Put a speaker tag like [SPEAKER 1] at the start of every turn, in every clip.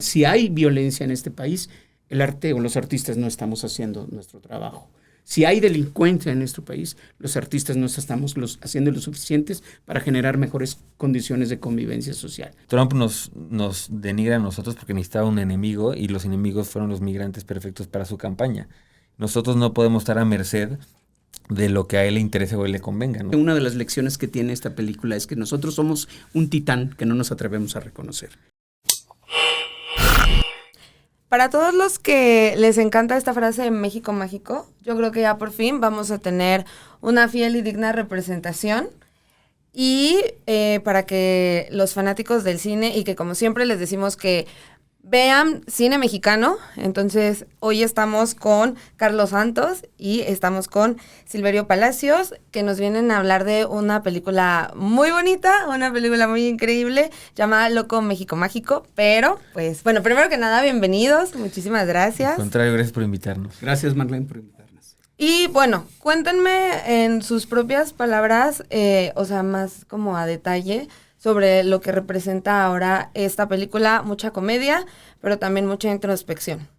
[SPEAKER 1] si hay violencia en este país, el arte o los artistas no estamos haciendo nuestro trabajo. Si hay delincuencia en nuestro país, los artistas no estamos haciendo lo suficientes para generar mejores condiciones de convivencia social.
[SPEAKER 2] Trump nos denigra a nosotros porque necesitaba un enemigo y los enemigos fueron los migrantes perfectos para su campaña. Nosotros no podemos estar a merced de lo que a él le interese o a él le convenga, ¿no?
[SPEAKER 1] Una de las lecciones que tiene esta película es que nosotros somos un titán que no nos atrevemos a reconocer.
[SPEAKER 3] Para todos los que les encanta esta frase de México mágico, yo creo que ya por fin vamos a tener una fiel y digna representación. Y para que los fanáticos del cine, y que como siempre les decimos que vean cine mexicano, entonces hoy estamos con Carlos Santos y estamos con Silverio Palacios, que nos vienen a hablar de una película muy bonita, una película muy increíble, llamada Loco México Mágico. Pero, pues, bueno, primero que nada, bienvenidos, muchísimas gracias.
[SPEAKER 2] Al contrario, gracias por invitarnos.
[SPEAKER 1] Gracias, Marlene, por invitarnos.
[SPEAKER 3] Y bueno, cuéntenme en sus propias palabras, o sea, más como a detalle, sobre lo que representa ahora esta película. Mucha comedia, pero también mucha introspección.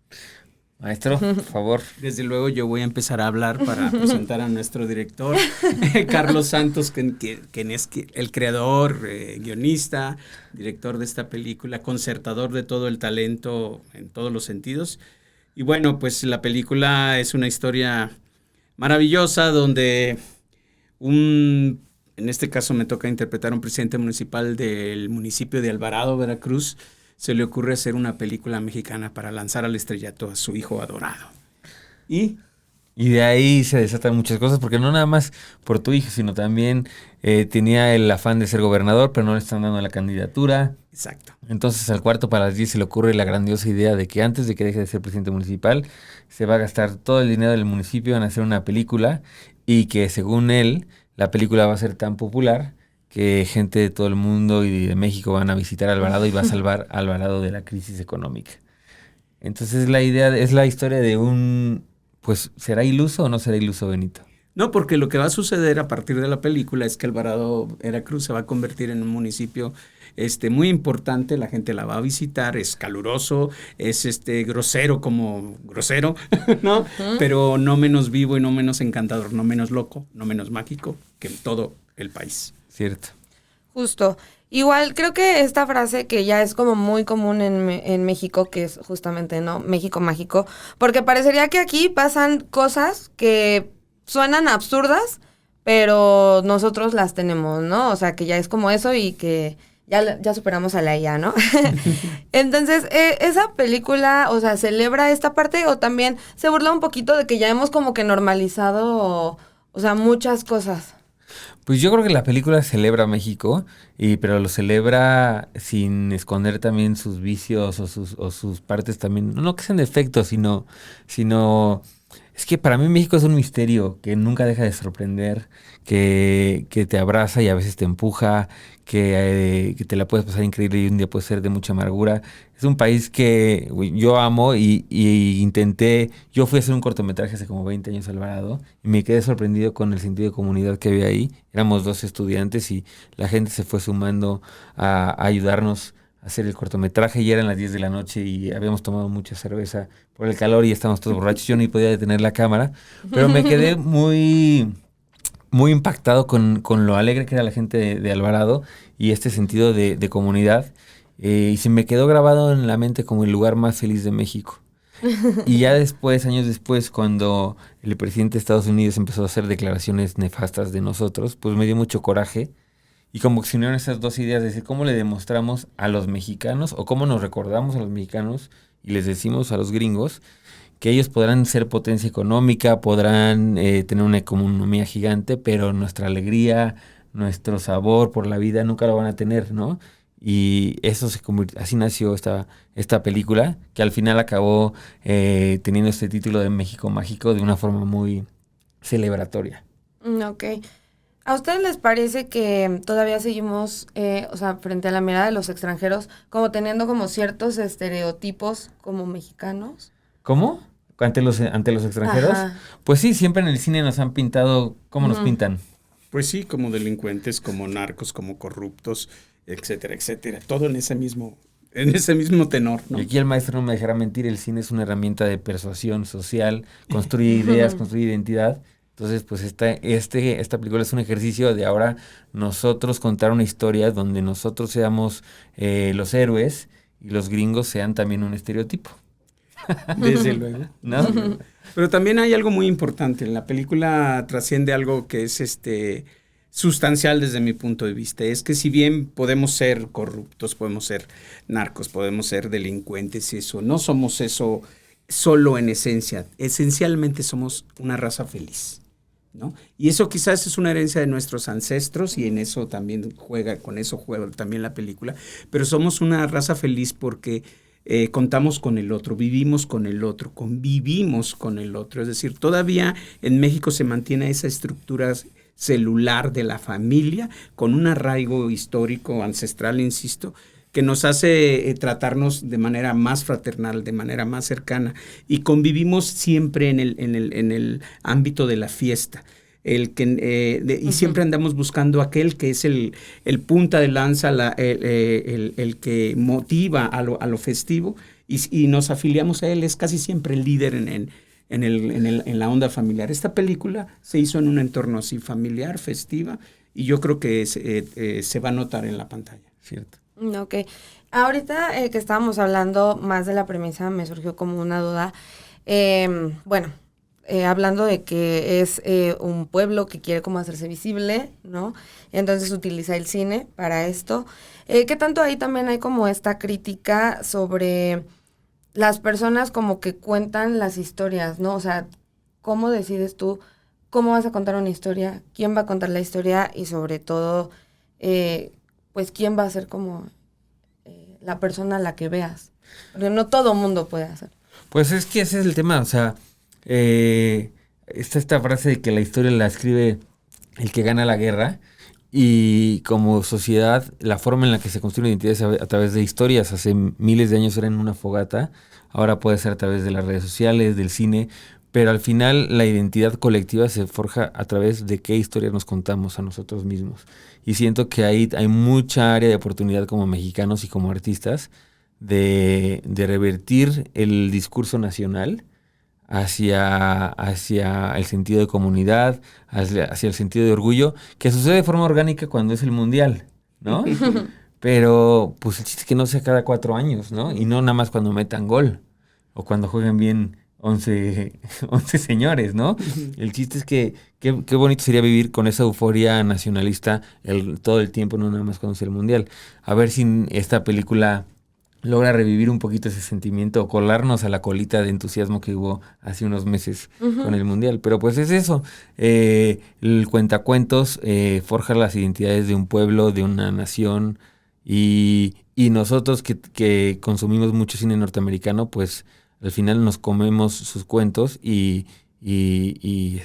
[SPEAKER 2] Maestro, por favor.
[SPEAKER 1] Desde luego yo voy a empezar a hablar para presentar a nuestro director, Carlos Santos, quien es el creador, guionista, director de esta película, concertador de todo el talento en todos los sentidos. Y bueno, pues la película es una historia maravillosa donde en este caso me toca interpretar a un presidente municipal del municipio de Alvarado, Veracruz. Se le ocurre hacer una película mexicana para lanzar al estrellato a su hijo adorado. Y
[SPEAKER 2] de ahí se desatan muchas cosas, porque no nada más por tu hijo, sino también tenía el afán de ser gobernador, pero no le están dando la candidatura.
[SPEAKER 1] Exacto.
[SPEAKER 2] Entonces al 10:15 se le ocurre la grandiosa idea de que antes de que deje de ser presidente municipal, se va a gastar todo el dinero del municipio en hacer una película, y que según él, la película va a ser tan popular que gente de todo el mundo y de México van a visitar Alvarado y va a salvar a Alvarado de la crisis económica. Entonces la idea, es la historia de pues, ¿será iluso o no será iluso, Benito?
[SPEAKER 1] No, porque lo que va a suceder a partir de la película es que Alvarado, Veracruz, se va a convertir en un municipio muy importante. La gente la va a visitar, es caluroso, es grosero como grosero, ¿no? Uh-huh. Pero no menos vivo y no menos encantador, no menos loco, no menos mágico que en todo el país.
[SPEAKER 2] Cierto.
[SPEAKER 3] Justo. Igual creo que esta frase que ya es como muy común en México, que es justamente, ¿no? México mágico, porque parecería que aquí pasan cosas que suenan absurdas, pero nosotros las tenemos, ¿no? O sea, que ya es como eso y que ya superamos a la IA, ¿no? Entonces, esa película, o sea, ¿celebra esta parte o también se burla un poquito de que ya hemos como que normalizado, o sea, muchas cosas?
[SPEAKER 2] Pues yo creo que la película celebra a México, pero lo celebra sin esconder también sus vicios o sus partes también, no que sean defectos, sino es que para mí México es un misterio que nunca deja de sorprender, que te abraza y a veces te empuja, que te la puedes pasar increíble y un día puede ser de mucha amargura. Es un país que yo amo y yo fui a hacer un cortometraje hace como 20 años a Alvarado y me quedé sorprendido con el sentido de comunidad que había ahí. Éramos 2 estudiantes y la gente se fue sumando a ayudarnos a hacer el cortometraje, y eran las 10 de la noche y habíamos tomado mucha cerveza por el calor y estábamos todos borrachos. Yo ni podía detener la cámara, pero me quedé muy impactado con lo alegre que era la gente de Alvarado y este sentido de comunidad, y se me quedó grabado en la mente como el lugar más feliz de México. Y ya después, años después, cuando el presidente de Estados Unidos empezó a hacer declaraciones nefastas de nosotros, pues me dio mucho coraje. Y como que se unieron esas dos ideas de decir cómo le demostramos a los mexicanos o cómo nos recordamos a los mexicanos y les decimos a los gringos que ellos podrán ser potencia económica, podrán tener una economía gigante, pero nuestra alegría, nuestro sabor por la vida nunca lo van a tener, ¿no? Y eso así nació esta película, que al final acabó teniendo este título de México Mágico de una forma muy celebratoria.
[SPEAKER 3] Ok. ¿A ustedes les parece que todavía seguimos, o sea, frente a la mirada de los extranjeros, como teniendo como ciertos estereotipos como mexicanos?
[SPEAKER 2] ¿Cómo? ¿Ante los extranjeros? Ajá. Pues sí, siempre en el cine nos han pintado, ¿cómo nos pintan?
[SPEAKER 1] Pues sí, como delincuentes, como narcos, como corruptos, etcétera, etcétera. Todo en ese mismo en ese mismo tenor, ¿no?
[SPEAKER 2] Y aquí el maestro no me dejará mentir, el cine es una herramienta de persuasión social, construye ideas, construye identidad. Entonces, pues esta película es un ejercicio de ahora nosotros contar una historia donde nosotros seamos los héroes y los gringos sean también un estereotipo.
[SPEAKER 1] Desde luego.
[SPEAKER 2] ¿No?
[SPEAKER 1] Pero también hay algo muy importante. La película trasciende algo que es sustancial desde mi punto de vista. Es que si bien podemos ser corruptos, podemos ser narcos, podemos ser delincuentes y eso, no somos eso solo en esencia. Esencialmente somos una raza feliz, ¿no? Y eso quizás es una herencia de nuestros ancestros y en eso también con eso juega también la película. Pero somos una raza feliz porque contamos con el otro, vivimos con el otro, convivimos con el otro. Es decir, todavía en México se mantiene esa estructura celular de la familia con un arraigo histórico, ancestral, insisto, que nos hace tratarnos de manera más fraternal, de manera más cercana, y convivimos siempre en el ámbito de la fiesta. Y siempre andamos buscando aquel que es el punta de lanza, el que motiva a lo festivo, y nos afiliamos a él. Es casi siempre el líder en la onda familiar. Esta película se hizo en un entorno así familiar, festiva, y yo creo que se va a notar en la pantalla.
[SPEAKER 2] Cierto.
[SPEAKER 3] Ok. Ahorita que estábamos hablando más de la premisa, me surgió como una duda. Hablando de que es un pueblo que quiere como hacerse visible, ¿no? Entonces utiliza el cine para esto. ¿Qué tanto ahí también hay como esta crítica sobre las personas como que cuentan las historias, ¿no? O sea, ¿cómo decides tú cómo vas a contar una historia? ¿Quién va a contar la historia? Y sobre todo, pues, ¿quién va a ser como la persona a la que veas? Porque no todo mundo puede hacer.
[SPEAKER 2] Pues es que ese es el tema, o sea, esta frase de que la historia la escribe el que gana la guerra, y como sociedad la forma en la que se construye una identidad es a través de historias. Hace miles de años era en una fogata, ahora puede ser a través de las redes sociales, del cine, pero al final la identidad colectiva se forja a través de qué historia nos contamos a nosotros mismos. Y siento que ahí hay mucha área de oportunidad como mexicanos y como artistas de revertir el discurso nacional hacia el sentido de comunidad, hacia el sentido de orgullo, que sucede de forma orgánica cuando es el mundial, ¿no? Pero pues el chiste es que no sea cada 4 años, ¿no? Y no nada más cuando metan gol o cuando jueguen bien 11 señores, ¿no? El chiste es que qué bonito sería vivir con esa euforia nacionalista todo el tiempo, no nada más cuando sea el mundial. A ver si esta película logra revivir un poquito ese sentimiento o colarnos a la colita de entusiasmo que hubo hace unos meses con el mundial. Pero pues es eso, el cuentacuentos forja las identidades de un pueblo, de una nación, y nosotros que consumimos mucho cine norteamericano, pues al final nos comemos sus cuentos y el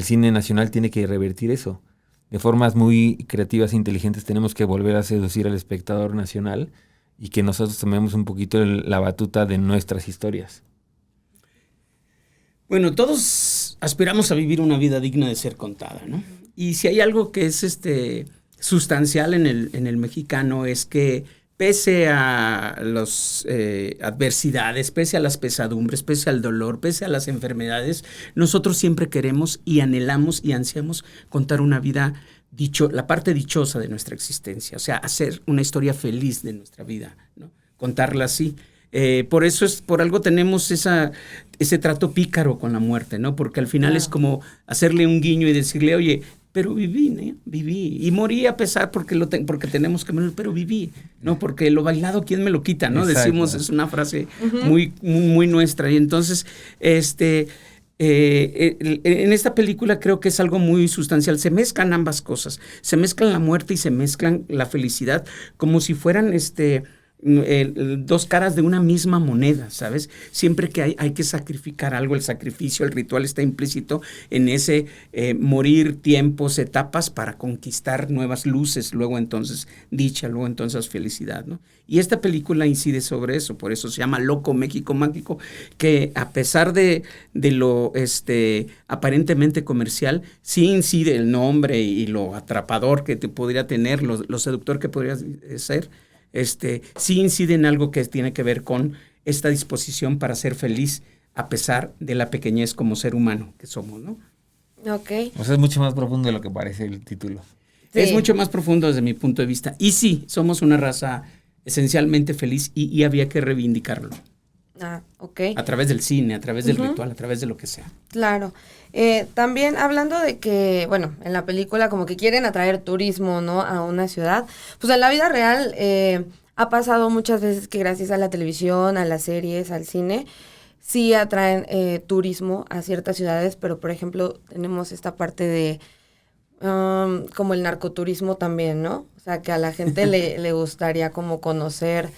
[SPEAKER 2] cine nacional tiene que revertir eso. De formas muy creativas e inteligentes tenemos que volver a seducir al espectador nacional y que nosotros tomemos un poquito la batuta de nuestras historias.
[SPEAKER 1] Bueno, todos aspiramos a vivir una vida digna de ser contada, ¿no? Y si hay algo que es sustancial en el mexicano es que pese a las adversidades, pese a las pesadumbres, pese al dolor, pese a las enfermedades, nosotros siempre queremos y anhelamos y ansiamos contar una vida la parte dichosa de nuestra existencia, o sea, hacer una historia feliz de nuestra vida, ¿no? Contarla así. Por algo tenemos ese trato pícaro con la muerte, ¿no? Porque al final es como hacerle un guiño y decirle, oye, pero viví, ¿no? Viví. Y morí a pesar porque tenemos que morir, pero viví, ¿no? Porque lo bailado, ¿quién me lo quita, no? Exacto. Decimos, es una frase muy, muy nuestra. Y entonces, en esta película creo que es algo muy sustancial. Se mezclan ambas cosas. Se mezclan la muerte y se mezclan la felicidad como si fueran dos caras de una misma moneda, ¿sabes? Siempre que hay que sacrificar algo, el sacrificio, el ritual está implícito en ese morir tiempos, etapas para conquistar nuevas luces, luego entonces dicha, luego entonces felicidad, ¿no? Y esta película incide sobre eso, por eso se llama Loco México Mágico, que a pesar de lo aparentemente comercial, sí incide el nombre y lo atrapador que te podría tener, lo seductor que podría ser. sí incide en algo que tiene que ver con esta disposición para ser feliz a pesar de la pequeñez como ser humano que somos, ¿no?
[SPEAKER 3] Ok.
[SPEAKER 2] O sea, es mucho más profundo de lo que parece el título.
[SPEAKER 3] Sí.
[SPEAKER 1] Es mucho más profundo desde mi punto de vista. Y sí, somos una raza esencialmente feliz y había que reivindicarlo.
[SPEAKER 3] Ah, ok.
[SPEAKER 1] A través del cine, a través del ritual, a través de lo que sea.
[SPEAKER 3] Claro. También hablando de que, bueno, en la película como que quieren atraer turismo, ¿no? A una ciudad. Pues en la vida real ha pasado muchas veces que gracias a la televisión, a las series, al cine, sí atraen turismo a ciertas ciudades, pero por ejemplo tenemos esta parte de como el narcoturismo también, ¿no? O sea, que a la gente le gustaría como conocer,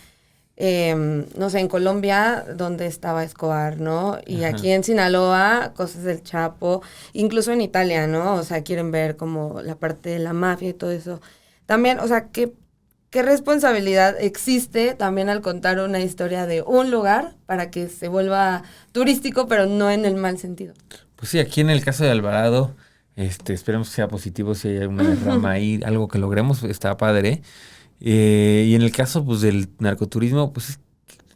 [SPEAKER 3] no sé, en Colombia, donde estaba Escobar, ¿no? Y
[SPEAKER 2] Ajá.
[SPEAKER 3] aquí en Sinaloa, cosas del Chapo, incluso en Italia, ¿no? O sea, quieren ver como la parte de la mafia y todo eso. También, o sea, ¿qué responsabilidad existe también al contar una historia de un lugar para que se vuelva turístico, pero no en el mal sentido?
[SPEAKER 2] Pues sí, aquí en el caso de Alvarado, esperemos que sea positivo, si hay alguna derrama ahí, algo que logremos, está padre. Y en el caso pues del narcoturismo, pues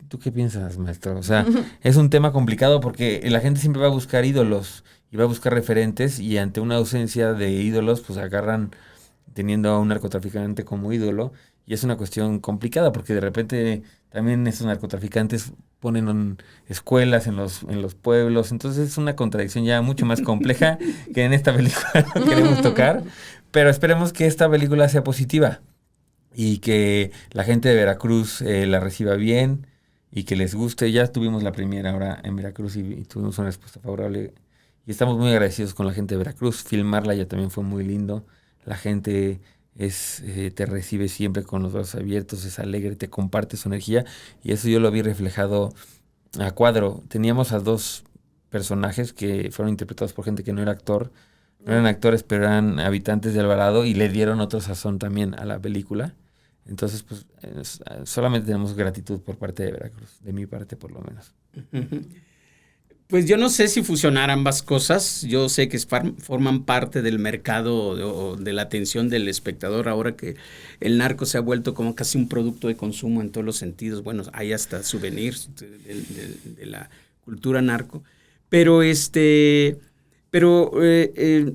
[SPEAKER 2] ¿tú qué piensas, maestro? O sea, es un tema complicado porque la gente siempre va a buscar ídolos y va a buscar referentes y ante una ausencia de ídolos, pues agarran teniendo a un narcotraficante como ídolo y es una cuestión complicada porque de repente también esos narcotraficantes ponen escuelas en los pueblos, entonces es una contradicción ya mucho más compleja que en esta película no queremos tocar, pero esperemos que esta película sea positiva y que la gente de Veracruz la reciba bien y que les guste. Ya tuvimos la primera ahora en Veracruz y tuvimos una respuesta favorable y estamos muy agradecidos con la gente de Veracruz. Filmarla ya también fue muy lindo. La gente te recibe siempre con los brazos abiertos, es alegre, te comparte su energía y eso yo lo vi reflejado a cuadro. Teníamos a dos personajes que fueron interpretados por gente que no era actor, no eran actores, pero eran habitantes de Alvarado y le dieron otro sazón también a la película. Entonces, pues, solamente tenemos gratitud por parte de Veracruz, de mi parte por lo menos.
[SPEAKER 1] Pues yo no sé si fusionar ambas cosas. Yo sé que forman parte del mercado de la atención del espectador ahora que el narco se ha vuelto como casi un producto de consumo en todos los sentidos. Bueno, hay hasta souvenirs de la cultura narco. Pero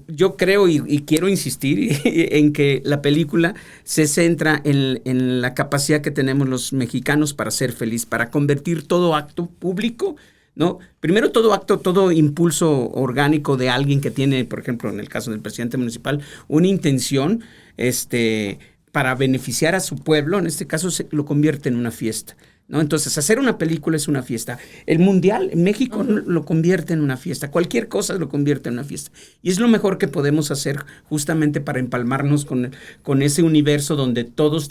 [SPEAKER 1] yo creo y quiero insistir en que la película se centra en la capacidad que tenemos los mexicanos para ser feliz, para convertir todo acto público, ¿no? Primero todo acto, todo impulso orgánico de alguien que tiene, por ejemplo, en el caso del presidente municipal, una intención para beneficiar a su pueblo, en este caso lo convierte en una fiesta, ¿no? Entonces, hacer una película es una fiesta. El mundial en México lo convierte en una fiesta. Cualquier cosa lo convierte en una fiesta. Y es lo mejor que podemos hacer justamente para empalmarnos con ese universo donde todos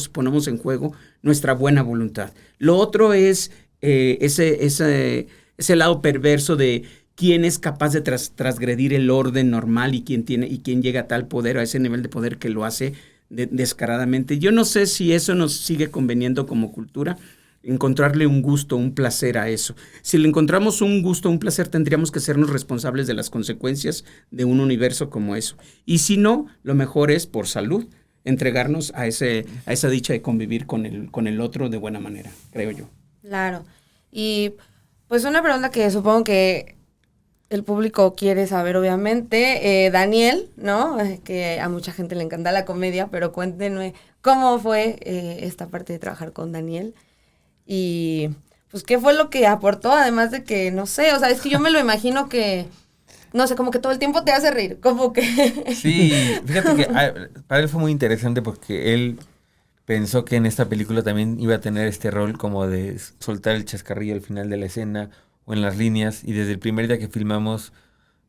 [SPEAKER 1] ponemos en juego nuestra buena voluntad. Lo otro es ese lado perverso de quién es capaz de transgredir el orden normal y quién llega a tal poder, a ese nivel de poder que lo hace descaradamente. Yo no sé si eso nos sigue conveniendo como cultura, encontrarle un gusto, un placer a eso. Si le encontramos un gusto, un placer, tendríamos que sernos responsables de las consecuencias de un universo como eso. Y si no, lo mejor es, por salud, entregarnos a esa dicha de convivir con el otro de buena manera, creo yo.
[SPEAKER 3] Claro. Y pues una pregunta que supongo que el público quiere saber, obviamente. Daniel, ¿no? Que a mucha gente le encanta la comedia, pero cuéntenme cómo fue esta parte de trabajar con Daniel. Y pues qué fue lo que aportó, además de que, no sé, o sea, es que yo me lo imagino que, no sé, como que todo el tiempo te hace reír, como que...
[SPEAKER 2] Sí, fíjate que para él fue muy interesante porque él pensó que en esta película también iba a tener este rol como de soltar el chascarrillo al final de la escena o en las líneas, y desde el primer día que filmamos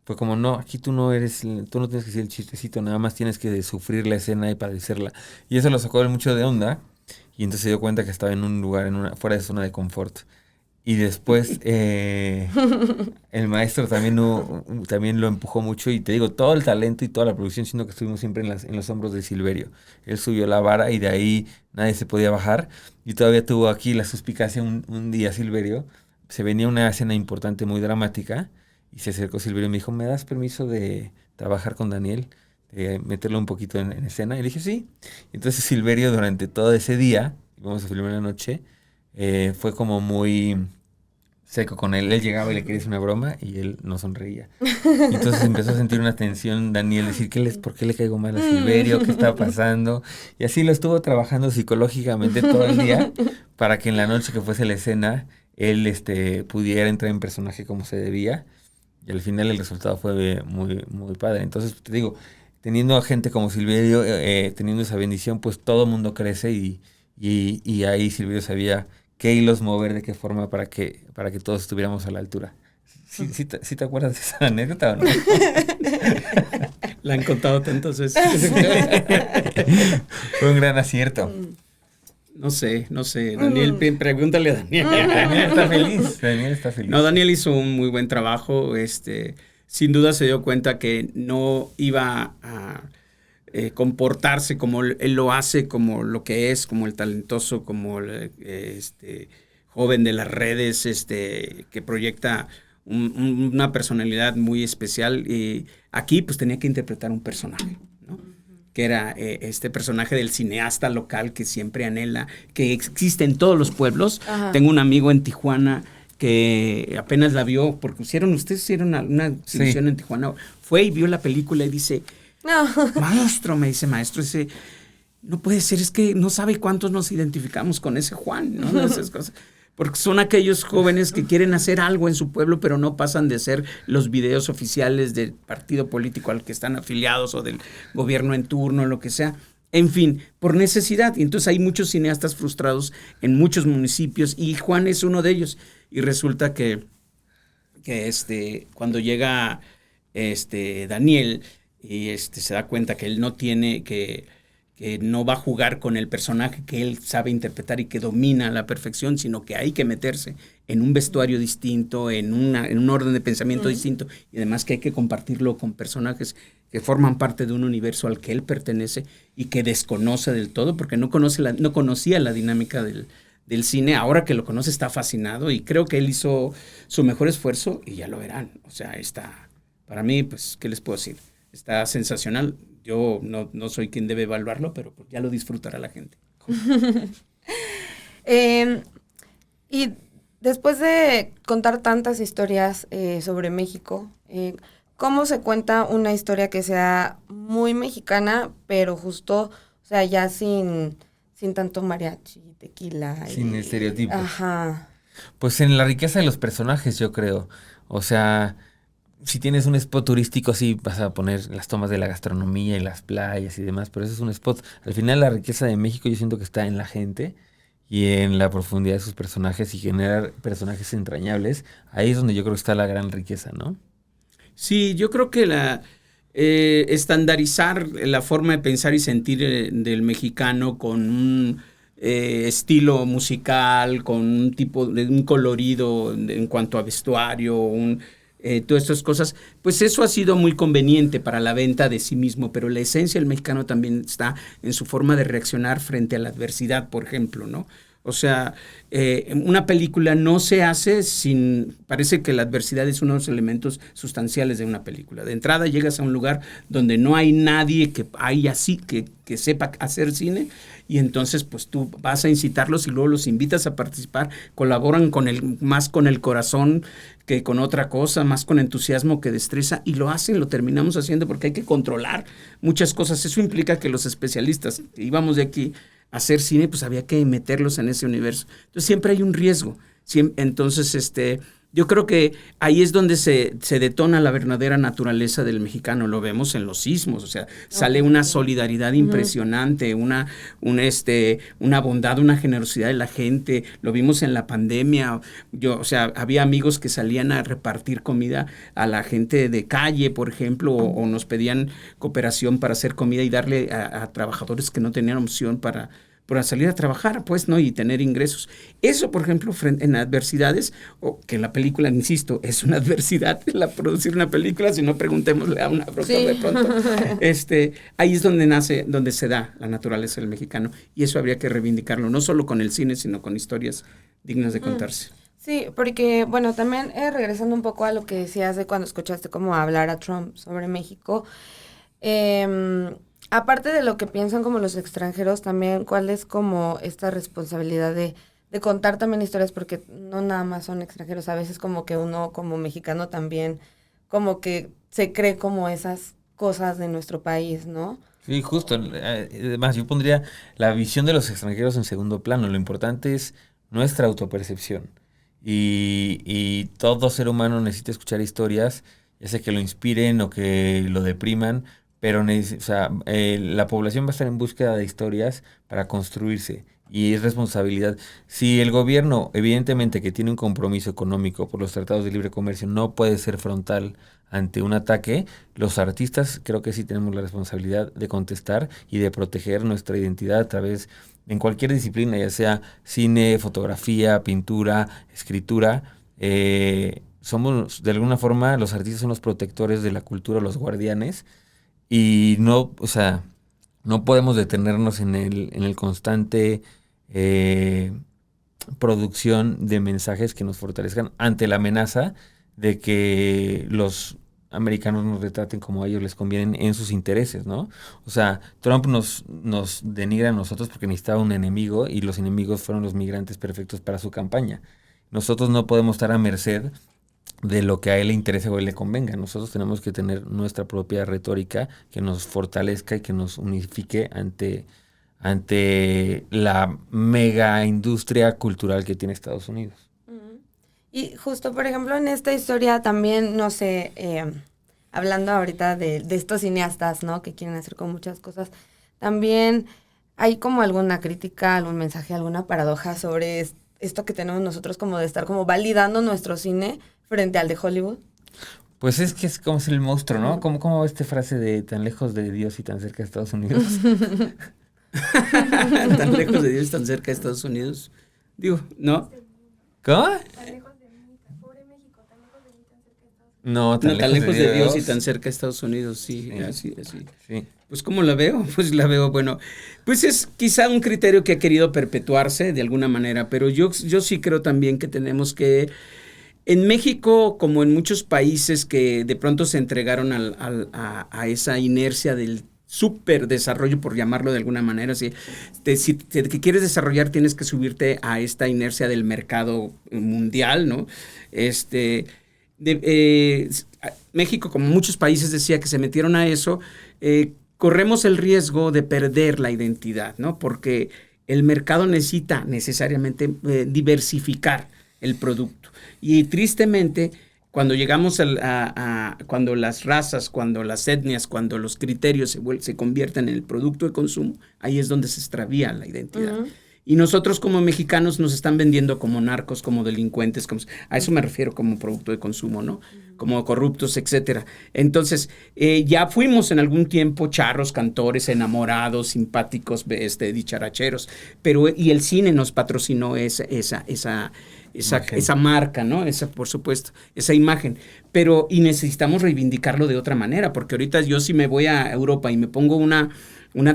[SPEAKER 2] fue como, no, aquí tú no tienes que decir el chistecito, nada más tienes que sufrir la escena y padecerla. Y eso lo sacó él mucho de onda, y entonces se dio cuenta que estaba en un lugar, fuera de zona de confort. Y después el maestro también lo empujó mucho, y te digo, todo el talento y toda la producción, siendo que estuvimos siempre en los hombros de Silverio. Él subió la vara y de ahí nadie se podía bajar, y todavía tuvo aquí la suspicacia un día Silverio. Se venía una escena importante, muy dramática, y se acercó Silverio y me dijo, ¿me das permiso de trabajar con Daniel? meterlo un poquito en escena. Y le dije, sí. Entonces Silverio durante todo ese día, vamos a filmar en la noche, fue como muy seco con él. Él llegaba y le quería hacer una broma y él no sonreía. Entonces empezó a sentir una tensión Daniel, decir, ¿por qué le caigo mal a Silverio? ¿Qué está pasando? Y así lo estuvo trabajando psicológicamente todo el día para que en la noche que fuese la escena, él pudiera entrar en personaje como se debía. Y al final el resultado fue muy, muy padre. Entonces, te digo, teniendo a gente como Silverio, teniendo esa bendición, pues todo el mundo crece y ahí Silverio sabía qué hilos mover, de qué forma para que todos estuviéramos a la altura. ¿Sí te acuerdas de esa anécdota o no?
[SPEAKER 1] La han contado tantas veces.
[SPEAKER 2] Fue un gran acierto.
[SPEAKER 1] No sé. Daniel, pregúntale a Daniel.
[SPEAKER 2] Daniel está feliz.
[SPEAKER 1] No, Daniel hizo un muy buen trabajo. Sin duda se dio cuenta que no iba a comportarse como él lo hace, como lo que es, como el talentoso, como el joven de las redes, que proyecta una personalidad muy especial. Y aquí pues tenía que interpretar un personaje, ¿no? Que era este personaje del cineasta local que siempre anhela, que existe en todos los pueblos. Ajá. Tengo un amigo en Tijuana que apenas la vio, porque ustedes hicieron una exhibición en Tijuana, fue y vio la película y dice, maestro, no puede ser, es que no sabe cuántos nos identificamos con ese Juan, ¿no? Esas cosas. Porque son aquellos jóvenes que quieren hacer algo en su pueblo, pero no pasan de ser los videos oficiales del partido político al que están afiliados o del gobierno en turno, lo que sea. En fin, por necesidad. Y entonces hay muchos cineastas frustrados en muchos municipios y Juan es uno de ellos. Y resulta que cuando llega Daniel y se da cuenta que él no tiene que no va a jugar con el personaje que él sabe interpretar y que domina a la perfección, sino que hay que meterse en un vestuario distinto, en un orden de pensamiento distinto, y además que hay que compartirlo con personajes que forman parte de un universo al que él pertenece y que desconoce del todo, porque no conocía la dinámica del cine. Ahora que lo conoce está fascinado y creo que él hizo su mejor esfuerzo y ya lo verán. O sea, para mí, pues, ¿qué les puedo decir? Está sensacional. Yo no soy quien debe evaluarlo, pero pues ya lo disfrutará la gente.
[SPEAKER 3] Y después de contar tantas historias sobre México, ¿cómo se cuenta una historia que sea muy mexicana, pero justo, o sea, ya sin tanto mariachi, tequila?
[SPEAKER 2] Sin estereotipos.
[SPEAKER 3] Ajá.
[SPEAKER 2] Pues en la riqueza de los personajes, yo creo. O sea, si tienes un spot turístico, sí vas a poner las tomas de la gastronomía y las playas y demás, pero eso es un spot. Al final la riqueza de México yo siento que está en la gente y en la profundidad de sus personajes y generar personajes entrañables. Ahí es donde yo creo que está la gran riqueza, ¿no?
[SPEAKER 1] Sí, yo creo que estandarizar la forma de pensar y sentir del mexicano con un estilo musical, con un tipo de un colorido en cuanto a vestuario, todas estas cosas, pues eso ha sido muy conveniente para la venta de sí mismo, pero la esencia del mexicano también está en su forma de reaccionar frente a la adversidad, por ejemplo, ¿no? O sea, una película no se hace parece que la adversidad es uno de los elementos sustanciales de una película. De entrada llegas a un lugar donde no hay nadie que sepa hacer cine, y entonces pues tú vas a incitarlos y luego los invitas a participar, colaboran más con el corazón que con otra cosa, más con entusiasmo que destreza, y lo terminamos haciendo porque hay que controlar muchas cosas. Eso implica que los especialistas que íbamos de aquí a hacer cine, pues había que meterlos en ese universo. Entonces siempre hay un riesgo. Entonces, yo creo que ahí es donde se detona la verdadera naturaleza del mexicano. Lo vemos en los sismos, o sea, sale una solidaridad impresionante, una bondad, una generosidad de la gente. Lo vimos en la pandemia. Había amigos que salían a repartir comida a la gente de calle, por ejemplo, o nos pedían cooperación para hacer comida y darle a trabajadores que no tenían opción para salir a trabajar, pues, ¿no? Y tener ingresos. Eso, por ejemplo, en adversidades, o que la película, insisto, es una adversidad producir una película, si no preguntémosle a una broca de pronto. Ahí es donde se da la naturaleza del mexicano, y eso habría que reivindicarlo, no solo con el cine, sino con historias dignas de contarse.
[SPEAKER 3] Sí, porque, bueno, también regresando un poco a lo que decías de cuando escuchaste cómo hablar a Trump sobre México, Aparte de lo que piensan como los extranjeros, también cuál es como esta responsabilidad de contar también historias, porque no nada más son extranjeros, a veces como que uno como mexicano también como que se cree como esas cosas de nuestro país, ¿no?
[SPEAKER 2] Sí, justo. Además, yo pondría la visión de los extranjeros en segundo plano. Lo importante es nuestra autopercepción. Y todo ser humano necesita escuchar historias, ya sea que lo inspiren o que lo depriman, pero o sea, la población va a estar en búsqueda de historias para construirse. Y es responsabilidad. Si el gobierno, evidentemente, que tiene un compromiso económico por los tratados de libre comercio, no puede ser frontal ante un ataque, los artistas creo que sí tenemos la responsabilidad de contestar y de proteger nuestra identidad a través, en cualquier disciplina, ya sea cine, fotografía, pintura, escritura. Somos, de alguna forma, los artistas son los protectores de la cultura, los guardianes, y no, o sea, no podemos detenernos en el constante eh, producción de mensajes que nos fortalezcan ante la amenaza de que los americanos nos retraten como a ellos les convienen en sus intereses, ¿no? O sea, Trump nos denigra a nosotros porque necesitaba un enemigo y los enemigos fueron los migrantes perfectos para su campaña. Nosotros no podemos estar a merced de lo que a él le interese o a él le convenga. Nosotros tenemos que tener nuestra propia retórica que nos fortalezca y que nos unifique ante la mega industria cultural que tiene Estados Unidos.
[SPEAKER 3] Y justo, por ejemplo, en esta historia también, no sé, hablando ahorita de estos cineastas, ¿no? Que quieren hacer con muchas cosas, también hay como alguna crítica, algún mensaje, alguna paradoja sobre esto que tenemos nosotros como de estar como validando nuestro cine frente al de Hollywood.
[SPEAKER 2] Pues es que es como es el monstruo, ¿no? ¿Cómo va esta frase de tan lejos de Dios y tan cerca de Estados Unidos?
[SPEAKER 1] Tan lejos de Dios, tan cerca de Estados Unidos. Digo, ¿no?
[SPEAKER 2] ¿Cómo?
[SPEAKER 4] Tan lejos de mí, pobre México, tan lejos de mí, tan cerca de Estados Unidos.
[SPEAKER 2] No,
[SPEAKER 1] Tan lejos de Dios y tan cerca de Estados Unidos, sí, así.
[SPEAKER 2] Sí.
[SPEAKER 1] Pues ¿cómo la veo? Pues la veo, bueno, pues es quizá un criterio que ha querido perpetuarse de alguna manera, pero yo sí creo también que tenemos que, en México, como en muchos países que de pronto se entregaron a esa inercia del súper desarrollo, por llamarlo de alguna manera, si te quieres desarrollar tienes que subirte a esta inercia del mercado mundial, ¿no? México, como muchos países, decía que se metieron a eso, corremos el riesgo de perder la identidad, ¿no? Porque el mercado necesita necesariamente diversificar el producto. Y tristemente, cuando llegamos cuando las razas, cuando las etnias, cuando los criterios se convierten en el producto de consumo, ahí es donde se extravía la identidad. Uh-huh. Y nosotros como mexicanos nos están vendiendo como narcos, como delincuentes, a eso me refiero como producto de consumo, ¿no? Como corruptos, etcétera. Entonces, ya fuimos en algún tiempo charros, cantores, enamorados, simpáticos, dicharacheros, y el cine nos patrocinó esa marca, ¿no? Por supuesto, esa imagen. Y necesitamos reivindicarlo de otra manera, porque ahorita yo si me voy a Europa y me pongo una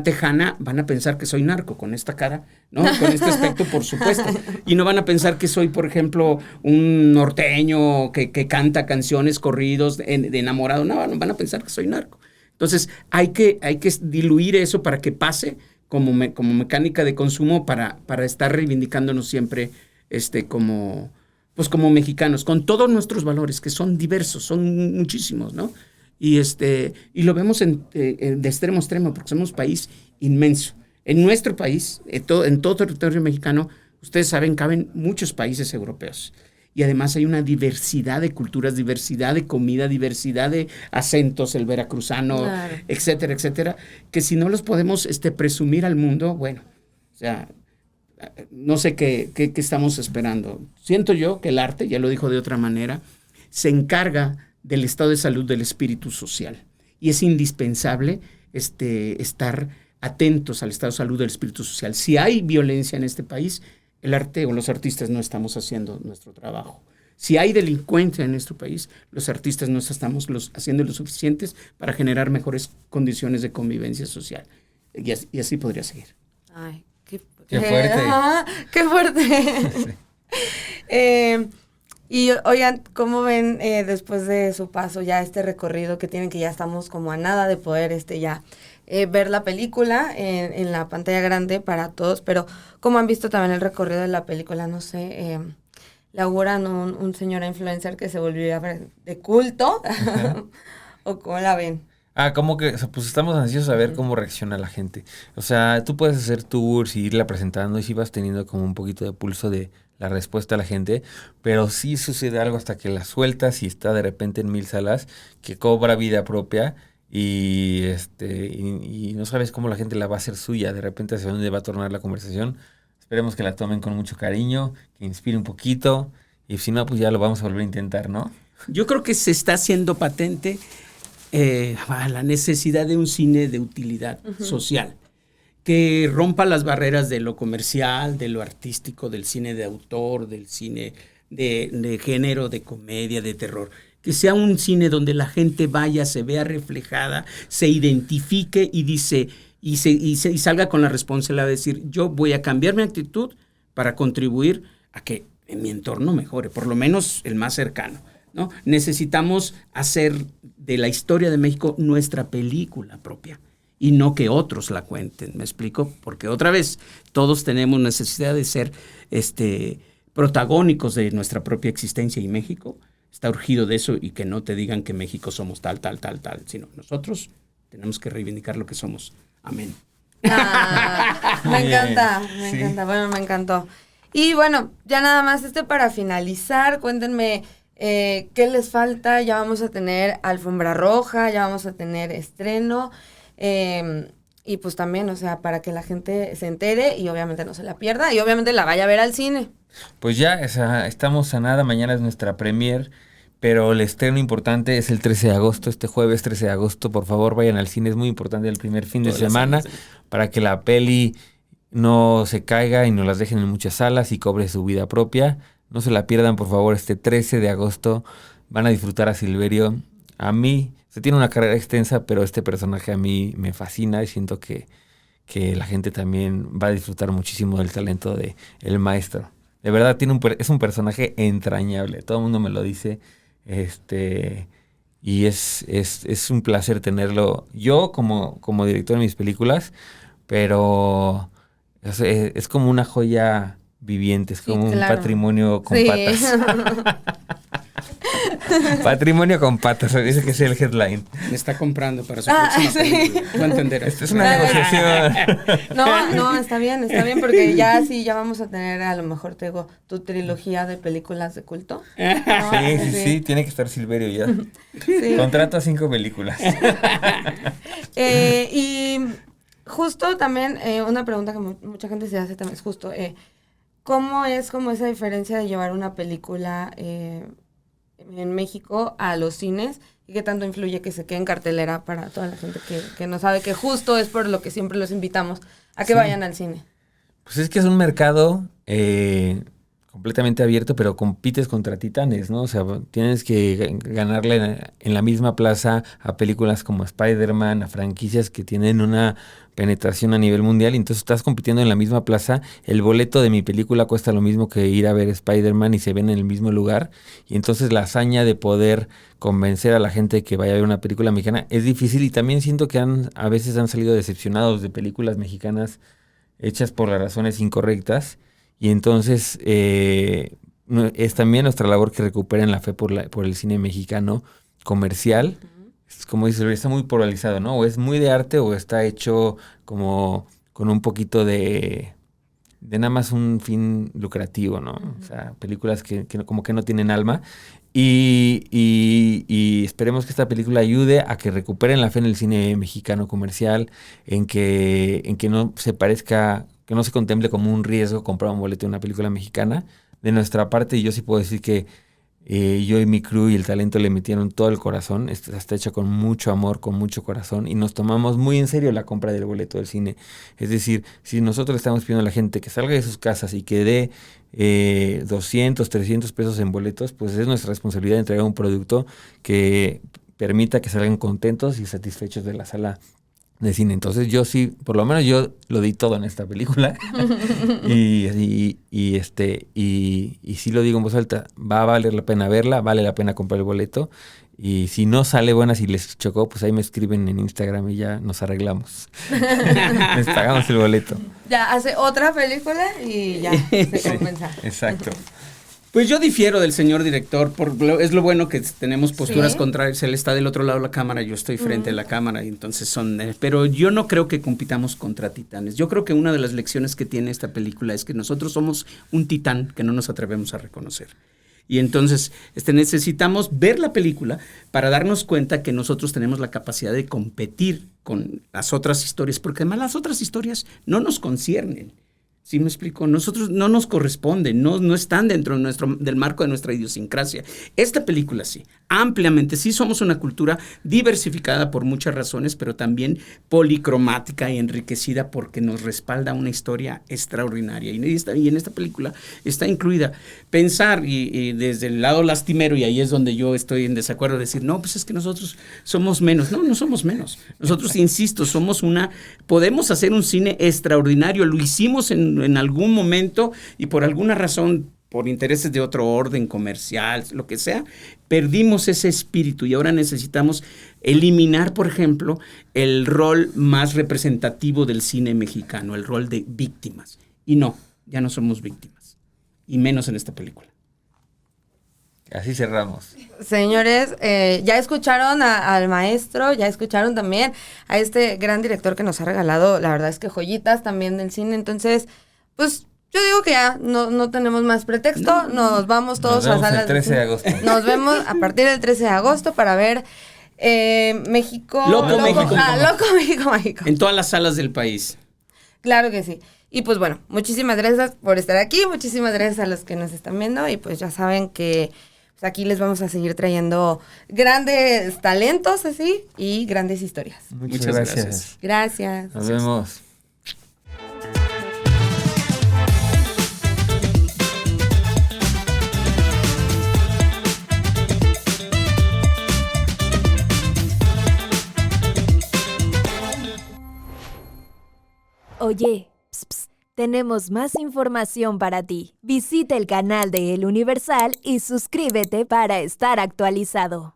[SPEAKER 1] tejana, van a pensar que soy narco con esta cara, ¿no? Con este aspecto, por supuesto. Y no van a pensar que soy, por ejemplo, un norteño que canta canciones, corridos, de enamorado. No, van a pensar que soy narco. Entonces, hay que diluir eso para que pase como mecánica de consumo para estar reivindicándonos siempre como mexicanos, con todos nuestros valores, que son diversos, son muchísimos, ¿no? Y lo vemos de extremo a extremo, porque somos un país inmenso. En nuestro país, en todo territorio mexicano, ustedes saben, caben muchos países europeos. Y además hay una diversidad de culturas, diversidad de comida, diversidad de acentos, el veracruzano, claro, etcétera, etcétera, que si no los podemos presumir al mundo, bueno, o sea, no sé qué estamos esperando. Siento yo que el arte, ya lo dijo de otra manera, se encarga del estado de salud del espíritu social. Y es indispensable estar atentos al estado de salud del espíritu social. Si hay violencia en este país, el arte o los artistas no estamos haciendo nuestro trabajo. Si hay delincuencia en nuestro país, los artistas no estamos haciendo lo suficientes para generar mejores condiciones de convivencia social. Y así podría seguir.
[SPEAKER 3] Ay,
[SPEAKER 2] qué fuerte.
[SPEAKER 3] ¡Qué fuerte! Sí. Y oigan, ¿cómo ven después de su paso ya este recorrido que tienen, que ya estamos como a nada de poder ya ver la película en la pantalla grande para todos? Pero ¿cómo han visto también el recorrido de la película? No sé, le auguran un señor influencer que se volvió de culto. ¿O cómo la ven?
[SPEAKER 2] Como que, o sea, pues estamos ansiosos a ver cómo reacciona la gente. O sea, tú puedes hacer tours y irla presentando y si vas teniendo como un poquito de pulso de la respuesta a la gente, pero sí sucede algo hasta que la sueltas y está de repente en 1000 salas, que cobra vida propia y no sabes cómo la gente la va a hacer suya. De repente hacia dónde va a tornar la conversación. Esperemos que la tomen con mucho cariño, que inspire un poquito y si no, pues ya lo vamos a volver a intentar, ¿no?
[SPEAKER 1] Yo creo que se está haciendo patente la necesidad de un cine de utilidad social, que rompa las barreras de lo comercial, de lo artístico, del cine de autor, del cine de género, de comedia, de terror. Que sea un cine donde la gente vaya, se vea reflejada, se identifique y dice y salga con la responsabilidad de decir, yo voy a cambiar mi actitud para contribuir a que en mi entorno mejore, por lo menos el más cercano, ¿no? Necesitamos hacer de la historia de México nuestra película propia y no que otros la cuenten, ¿me explico? Porque otra vez, todos tenemos necesidad de ser protagónicos de nuestra propia existencia y México está urgido de eso y que no te digan que México somos tal, sino nosotros tenemos que reivindicar lo que somos. Amén.
[SPEAKER 3] Me encanta, bueno, me encantó. Y bueno, ya nada más para finalizar, cuéntenme qué les falta. Ya vamos a tener alfombra roja, ya vamos a tener estreno, y pues también, o sea, para que la gente se entere y obviamente no se la pierda y obviamente la vaya a ver al cine.
[SPEAKER 2] Pues ya, estamos a nada, mañana es nuestra premier, pero el estreno importante es el 13 de agosto, este jueves 13 de agosto, por favor vayan al cine, es muy importante el primer fin de semana para que la peli no se caiga y nos las dejen en muchas salas y cobre su vida propia. No se la pierdan, por favor, este 13 de agosto van a disfrutar a Silverio. A mí, se tiene una carrera extensa, pero este personaje a mí me fascina y siento que la gente también va a disfrutar muchísimo del talento de el maestro. De verdad, es un personaje entrañable, todo el mundo me lo dice, y es un placer tenerlo yo como director de mis películas, pero es como una joya viviente, es como un patrimonio con patas. Patrimonio con patas, dice que es el headline.
[SPEAKER 1] Me está comprando para su próxima película. No entenderás.
[SPEAKER 2] Esto es una negociación.
[SPEAKER 3] No, está bien, porque ya vamos a tener, a lo mejor te digo, tu trilogía de películas de culto. ¿No?
[SPEAKER 2] Sí, tiene que estar Silverio ya. Sí. Contrato a 5 películas.
[SPEAKER 3] Y justo también, una pregunta que mucha gente se hace también es justo, ¿cómo es como esa diferencia de llevar una película en México a los cines y qué tanto influye que se quede en cartelera para toda la gente que no sabe, que justo es por lo que siempre los invitamos a que vayan al cine?
[SPEAKER 2] Pues es que es un mercado completamente abierto, pero compites contra titanes, ¿no? O sea, tienes que ganarle en la misma plaza a películas como Spider-Man, a franquicias que tienen una penetración a nivel mundial, y entonces estás compitiendo en la misma plaza. El boleto de mi película cuesta lo mismo que ir a ver Spider-Man y se ven en el mismo lugar, y entonces la hazaña de poder convencer a la gente que vaya a ver una película mexicana es difícil, y también siento que a veces han salido decepcionados de películas mexicanas hechas por las razones incorrectas, y entonces es también nuestra labor que recuperen la fe por el cine mexicano comercial. Es como dices, está muy polarizado, ¿no? O es muy de arte o está hecho como con un poquito de nada más un fin lucrativo, ¿no? O sea, películas que como que no tienen alma. Y esperemos que esta película ayude a que recuperen la fe en el cine mexicano comercial, en que no se parezca, que no se contemple como un riesgo comprar un boleto de una película mexicana. De nuestra parte, yo sí puedo decir que yo y mi crew y el talento le metieron todo el corazón. Está hecha con mucho amor, con mucho corazón, y nos tomamos muy en serio la compra del boleto del cine. Es decir, si nosotros estamos pidiendo a la gente que salga de sus casas y que dé 200, 300 pesos en boletos, pues es nuestra responsabilidad entregar un producto que permita que salgan contentos y satisfechos de la sala de cine. Entonces yo sí, por lo menos yo lo di todo en esta película. y sí lo digo en voz alta, va a valer la pena verla, vale la pena comprar el boleto. Y si no sale buena, si les chocó, pues ahí me escriben en Instagram y ya nos arreglamos. Les pagamos el boleto.
[SPEAKER 3] Ya hace otra película y ya se compensa.
[SPEAKER 2] Exacto.
[SPEAKER 1] Pues yo difiero del señor director, es lo bueno que tenemos posturas
[SPEAKER 3] ¿Sí?
[SPEAKER 1] contrarias, él está del otro lado de la cámara, yo estoy frente a la cámara, y entonces pero yo no creo que compitamos contra titanes. Yo creo que una de las lecciones que tiene esta película es que nosotros somos un titán que no nos atrevemos a reconocer. Y entonces necesitamos ver la película para darnos cuenta que nosotros tenemos la capacidad de competir con las otras historias, porque además las otras historias no nos conciernen. ¿Sí me explico? Nosotros no nos corresponden, no están dentro del marco de nuestra idiosincrasia. Esta película sí, ampliamente, sí somos una cultura diversificada por muchas razones, pero también policromática y enriquecida porque nos respalda una historia extraordinaria. Y en esta película está incluida pensar, y desde el lado lastimero, y ahí es donde yo estoy en desacuerdo, decir, no, pues es que nosotros somos menos. No somos menos. Nosotros, insisto, podemos hacer un cine extraordinario, lo hicimos en algún momento y por alguna razón, por intereses de otro orden comercial, lo que sea, perdimos ese espíritu y ahora necesitamos eliminar, por ejemplo, el rol más representativo del cine mexicano, el rol de víctimas. Y no, ya no somos víctimas, y menos en esta película.
[SPEAKER 2] Así cerramos.
[SPEAKER 3] Señores, ya escucharon al maestro, ya escucharon también a este gran director que nos ha regalado, la verdad es que joyitas también del cine. Entonces, pues yo digo que ya no tenemos más pretexto, nos vamos todos a salas
[SPEAKER 2] el 13 de agosto.
[SPEAKER 3] Nos vemos a partir del 13 de agosto para ver México...
[SPEAKER 1] Loco México.
[SPEAKER 3] Loco México Mágico.
[SPEAKER 1] En todas las salas del país.
[SPEAKER 3] Claro que sí. Y pues bueno, muchísimas gracias por estar aquí, muchísimas gracias a los que nos están viendo y pues ya saben que pues aquí les vamos a seguir trayendo grandes talentos así y grandes historias.
[SPEAKER 2] Muchas gracias.
[SPEAKER 3] Gracias.
[SPEAKER 2] Nos vemos.
[SPEAKER 5] Oye, tenemos más información para ti. Visita el canal de El Universal y suscríbete para estar actualizado.